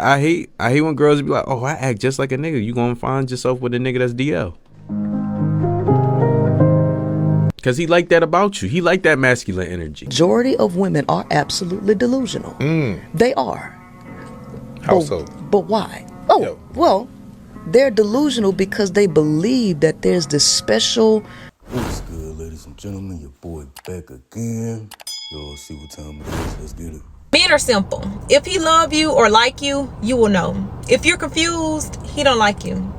I hate when girls be like, oh, I act just like a nigga. You gonna find yourself with a nigga that's DL. Cause he like that about you. He like that masculine energy. Majority of women are absolutely delusional. They are. How so? But why? Oh, Yo. well, they're delusional because they believe that there's this special. What's good, ladies and gentlemen? Your boy back again. Y'all see what time it is. Let's get it. Men are simple. If he love you or like you, you will know. If you're confused, he don't like you.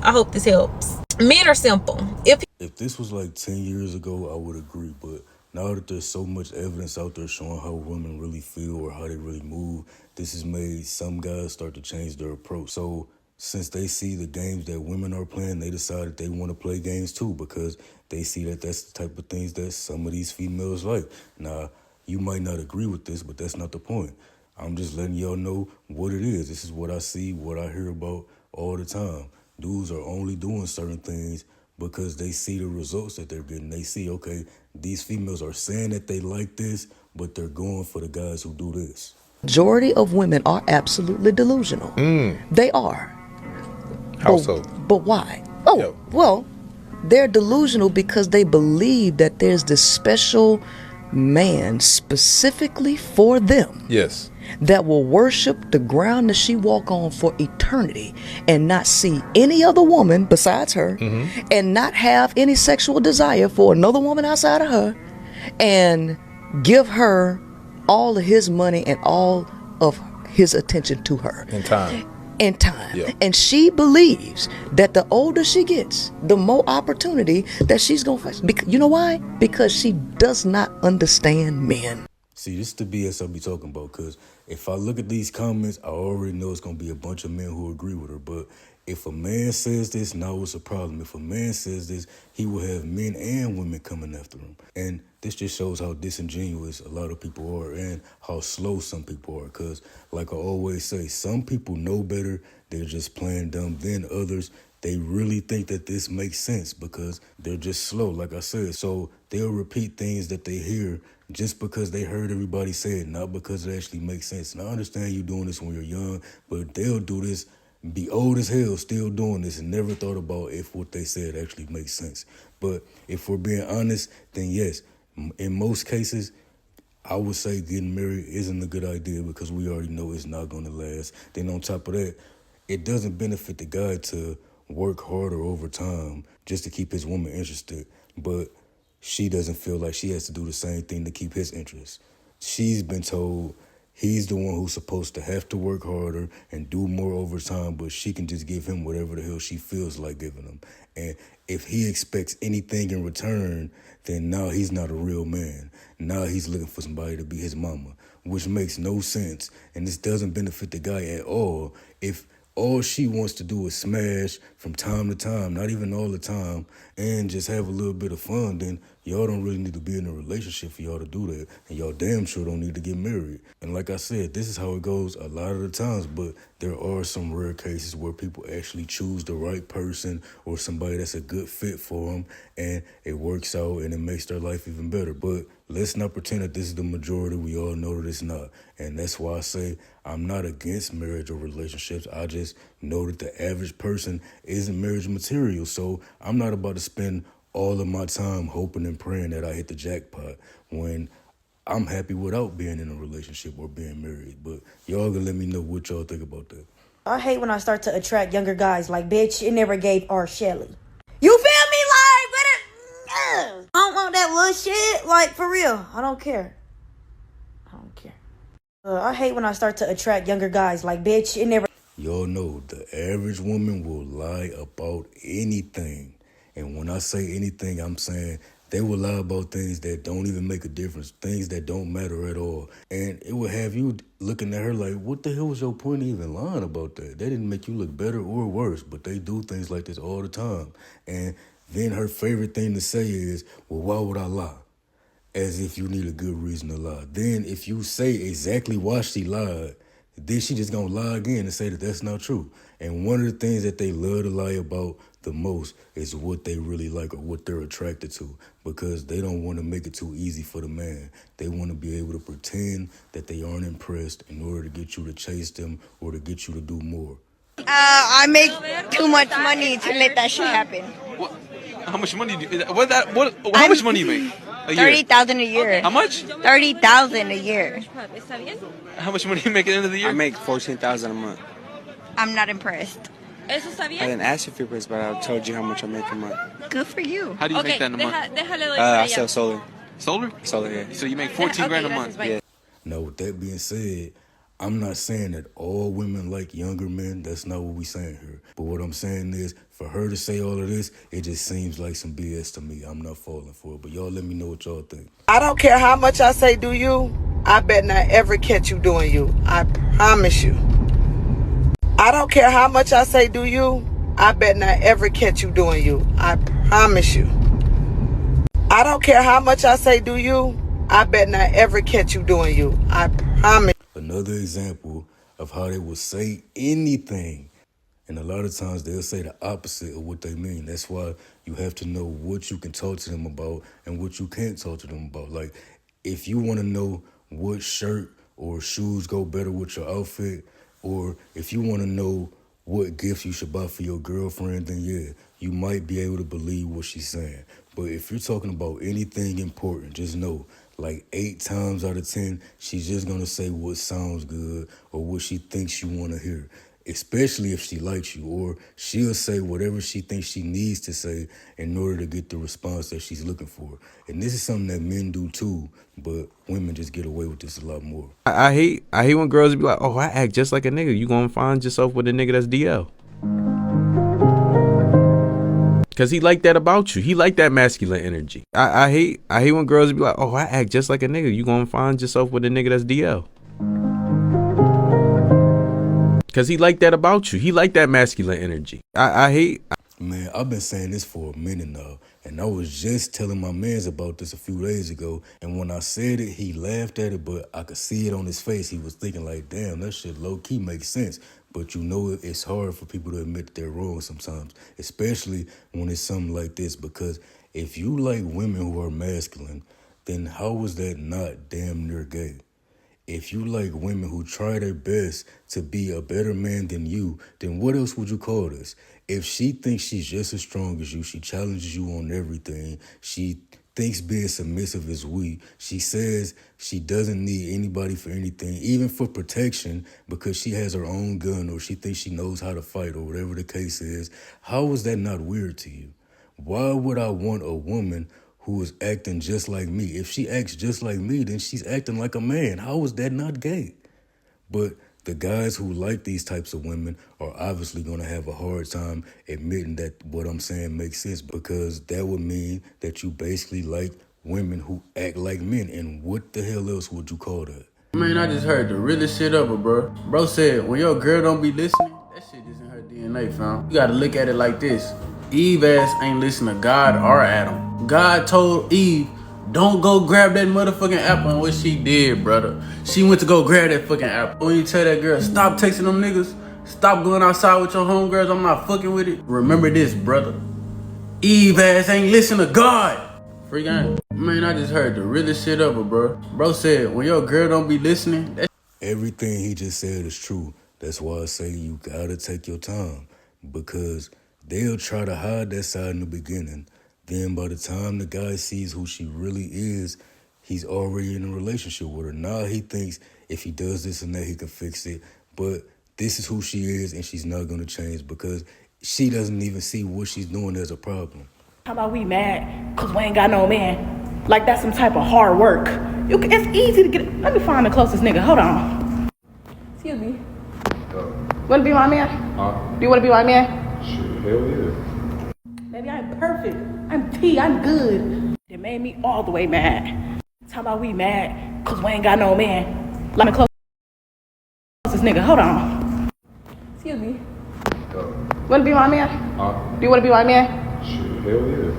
I hope this helps. Men are simple. If this was like 10 years ago, I would agree. But now that there's so much evidence out there showing how women really feel or how they really move, this has made some guys start to change their approach. So since they see the games that women are playing, they decided they want to play games too because they see that that's the type of things that some of these females like. Now, you might not agree with this, but that's not the point. I'm just letting y'all know what it is. This is what I see, what I hear about all the time. Dudes are only doing certain things because they see the results that they're getting. They see, okay, these females are saying that they like this, but they're going for the guys who do this. Majority of women are absolutely delusional. They are. How so? But why? Oh, Yo. well, they're delusional because they believe that there's this special man specifically for them. Yes. That will worship the ground that she walk on for eternity and not see any other woman besides her and not have any sexual desire for another woman outside of her and give her all of his money and all of his attention to her. In time. Yeah. And she believes that the older she gets, the more opportunity that she's going to face. You know why? Because she does not understand men. See, this is the BS I'll be talking about, because if I look at these comments, I already know it's going to be a bunch of men who agree with her. But if a man says this, now it's a problem. If a man says this, he will have men and women coming after him. And this just shows how disingenuous a lot of people are and how slow some people are. Because like I always say, some people know better. They're just playing dumb. Then others, they really think that this makes sense because they're just slow, like I said. So they'll repeat things that they hear just because they heard everybody say it, not because it actually makes sense. And I understand you doing this when you're young, but they'll do this, be old as hell, still doing this, and never thought about if what they said actually makes sense. But if we're being honest, then yes, in most cases, I would say getting married isn't a good idea because we already know it's not going to last. Then on top of that, it doesn't benefit the guy to work harder over time just to keep his woman interested, but she doesn't feel like she has to do the same thing to keep his interest. She's been told he's the one who's supposed to have to work harder and do more overtime, but she can just give him whatever the hell she feels like giving him. And if he expects anything in return, then now he's not a real man. Now he's looking for somebody to be his mama, which makes no sense. And this doesn't benefit the guy at all. If all she wants to do is smash from time to time, not even all the time, and just have a little bit of fun, then y'all don't really need to be in a relationship for y'all to do that. And y'all damn sure don't need to get married. And like I said, this is how it goes a lot of the times, but there are some rare cases where people actually choose the right person or somebody that's a good fit for them, and it works out and it makes their life even better. But let's not pretend that this is the majority. We all know that it's not. And that's why I say I'm not against marriage or relationships. I just know that the average person isn't marriage material. So I'm not about to spend all of my time hoping and praying that I hit the jackpot when I'm happy without being in a relationship or being married. But y'all gonna let me know what y'all think about that. I hate when I start to attract younger guys. Like, bitch, it never gave R. Shelley. You feel me? Like, I don't want that little shit. Like, for real. I don't care. I hate when I start to attract younger guys. Like, bitch, it never... Y'all know the average woman will lie about anything. And when I say anything, I'm saying they will lie about things that don't even make a difference, things that don't matter at all. And it will have you looking at her like, what the hell was your point of even lying about that? They didn't make you look better or worse, but they do things like this all the time. And then her favorite thing to say is, well, why would I lie? As if you need a good reason to lie. Then if you say exactly why she lied, Then she just gonna lie again and say that that's not true. And one of the things that they love to lie about the most is what they really like or what they're attracted to, because they don't want to make it too easy for the man. They want to be able to pretend that they aren't impressed in order to get you to chase them or to get you to do more. I make too much money to let that shit happen. What? How much money do you, how much money you make a year? 30,000 a year. How much? 30,000 a year. How much money you make at the end of the year? I make 14,000 a month. I'm not impressed. I didn't ask you for your price, but I told you how much I make a month. Good for you. How do you make that in a month? I sell solar. Solar? Solar, yeah. So you make 14 grand a month? Yeah. Now, with that being said, I'm not saying that all women like younger men. That's not what we saying here. But what I'm saying is, for her to say all of this, it just seems like some BS to me. I'm not falling for it. But y'all let me know what y'all think. I don't care how much I say do you, I bet not ever catch you doing you. I promise you. I don't care how much I say do you, I bet not ever catch you doing you. I promise you. I don't care how much I say do you, I bet not ever catch you doing you. I promise. Another example of how they will say anything. And a lot of times they'll say the opposite of what they mean. That's why you have to know what you can talk to them about and what you can't talk to them about. Like, if you want to know what shirt or shoes go better with your outfit, or if you want to know what gifts you should buy for your girlfriend, then yeah, you might be able to believe what she's saying. But if you're talking about anything important, just know, like 8 times out of 10, she's just going to say what sounds good or what she thinks you want to hear, especially if she likes you, or she'll say whatever she thinks she needs to say in order to get the response that she's looking for. And this is something that men do too, but women just get away with this a lot more. I hate when girls be like, oh, I act just like a nigga. You gonna find yourself with a nigga that's DL. Cause he like that about you. He like that masculine energy. I hate when girls be like, oh, I act just like a nigga. You gonna find yourself with a nigga that's DL. Cause he like that about you. He like that masculine energy. Man, I've been saying this for a minute now, and I was just telling my mans about this a few days ago, and when I said it, he laughed at it, but I could see it on his face. He was thinking like, damn, that shit low-key makes sense. But you know, it's hard for people to admit that they're wrong sometimes, especially when it's something like this, because if you like women who are masculine, then how is that not damn near gay? If you like women who try their best to be a better man than you, then what else would you call this? If she thinks she's just as strong as you, she challenges you on everything, she thinks being submissive is weak, she says she doesn't need anybody for anything, even for protection, because she has her own gun or she thinks she knows how to fight or whatever the case is, how is that not weird to you? Why would I want a woman who is acting just like me? If she acts just like me, then she's acting like a man. How is that not gay? But the guys who like these types of women are obviously going to have a hard time admitting that what I'm saying makes sense, because that would mean that you basically like women who act like men. And what the hell else would you call that? Man, I just heard the realest shit ever, bro. Bro said, when your girl don't be listening, that shit is in her DNA, fam. You gotta look at it like this. Eve ass ain't listen to God or Adam. God told Eve, don't go grab that motherfucking apple, and what she did, brother. She went to go grab that fucking apple. When you tell that girl, stop texting them niggas, stop going outside with your homegirls, I'm not fucking with it. Remember this, brother. Eve ass ain't listen to God. Free game. Man, I just heard the realest shit ever, bro. Bro said, when your girl don't be listening, everything he just said is true. That's why I say you gotta take your time, because they'll try to hide that side in the beginning. Then by the time the guy sees who she really is, he's already in a relationship with her. Now he thinks if he does this and that, he can fix it. But this is who she is, and she's not gonna change because she doesn't even see what she's doing as a problem. How about we mad because we ain't got no man? Like that's some type of hard work. It's easy to get. Let me find the closest nigga. Hold on. Excuse me. Wanna be my man? Do you wanna be my man? Sure, hell yeah. Baby, I'm perfect. I'm T. I'm good. It made me all the way mad. How about we mad because we ain't got no man? Let me closest nigga. Hold on. Excuse me. Wanna be my man? Do you wanna be my man? Sure, hell yeah.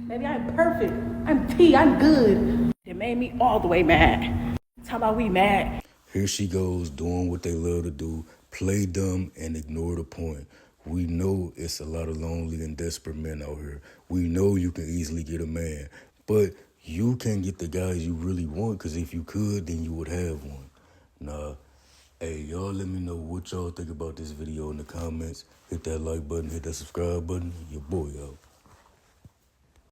Baby, I'm perfect. I'm T. I'm good. It made me all the way mad. How about we mad? Here she goes doing what they love to do, play dumb and ignore the point. We know it's a lot of lonely and desperate men out here. We know you can easily get a man, but you can't get the guys you really want, because if you could, then you would have one. Nah. Hey, y'all let me know what y'all think about this video in the comments. Hit that like button, hit that subscribe button. Your boy out.